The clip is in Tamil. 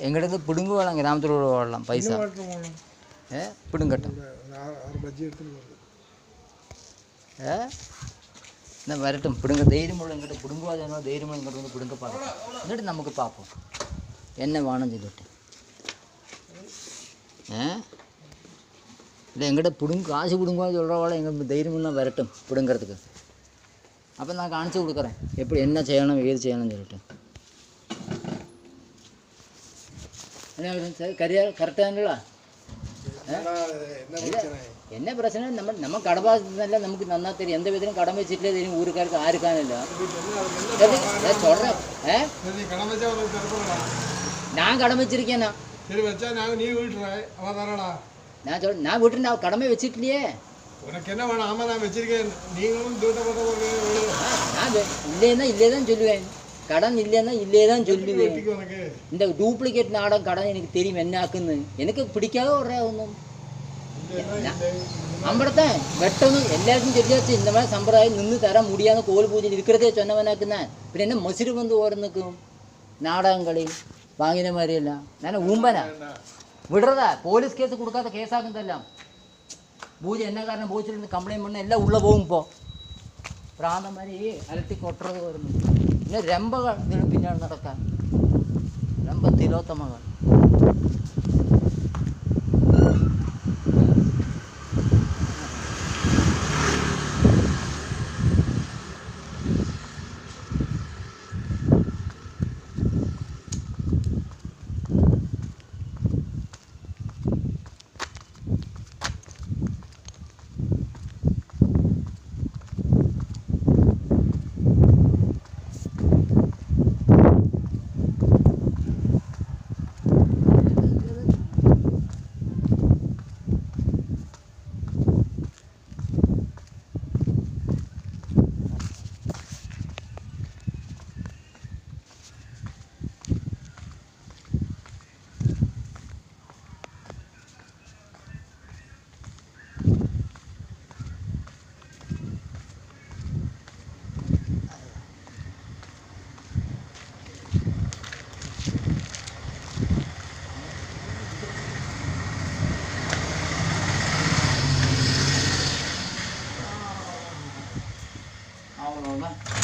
എങ്ങോട്ട് പിടുങ്ങ് വേണം ഗ്രാമത്തിലൂടെ വെള്ളം പൈസ പിടുങ്കട്ടം എന്നാ വരട്ടും പിടുങ്ക ധൈര്യമുള്ള ഇങ്ങോട്ട് പിടുങ്ങുവാതെയാണോ ധൈര്യമുള്ള ഇങ്ങോട്ട് വന്ന് പിടുങ്ക പാടും എന്നിട്ട് നമുക്ക് പാപ്പം എന്നെ വേണം ചെയ്തിട്ട് இல்லை எங்கிட்ட காசு பிடுங்குவாது சொல்கிறவாள் எங்கள் தைரியமுன்னா வரட்டும் பிடுங்கிறதுக்கு அப்போ நான் காணிச்சு கொடுக்குறேன் எப்படி என்ன செய்யணும் ஏது செய்யணும்னு சொல்லிட்டு என்ன சார் கரெக்டாங்களா என்ன பிரச்சனை நம்ம கடமை நமக்கு நல்லா தெரியும் எந்த விதத்திலும் கடமை வச்சுட்டே தெரியும் ஊருக்காருக்கு ஆருக்கானில்ல சொல்கிறேன் நான் கடமை வச்சிருக்கேண்ணா நான் வீட்டு நான் கடமை வச்சுக்கலையே உனக்கு என்ன வேணும் ஆமாம் நான் வச்சிருக்கேன் நீங்களும் நான் இல்லைன்னா இல்லையே தான் சொல்லுவேன் கடன் இல்லைன்னா இல்லையே தான் சொல்லுவேன் இந்த டூப்ளிகேட் நாடகம் கடன் எனக்கு தெரியும் என்ன ஆக்குன்னு எனக்கு பிடிக்காத ஒரு ஒன்றும் அம்படத்தான் வெட்டணும் எல்லாருக்கும் சொல்லியாச்சு இந்த மாதிரி சம்பிரதாயம் நின்று தர முடியாத கோவில் பூஜை இருக்கிறதே சொன்னவனாக்குதான் பின்ன என்ன மசிறு வந்து ஓடுனுக்கும் நாடகங்களில் வாங்கின மாதிரி எல்லாம் நான் ஊம்பனா விடுறதா போலீஸ் கேஸ் கொடுக்காத கேஸாகுந்தெல்லாம் பூஜை என்ன காரணம் பூஜையிலேருந்து கம்ப்ளைண்ட் பண்ண எல்லாம் உள்ளே போகும் இப்போ பிராந்த மாதிரி அலட்டி கொட்டுறது வரும் இன்னும் ரொம்ப பின்னாடி நடக்க ரொம்ப திலோத்தமாக அவ்வளோதான்.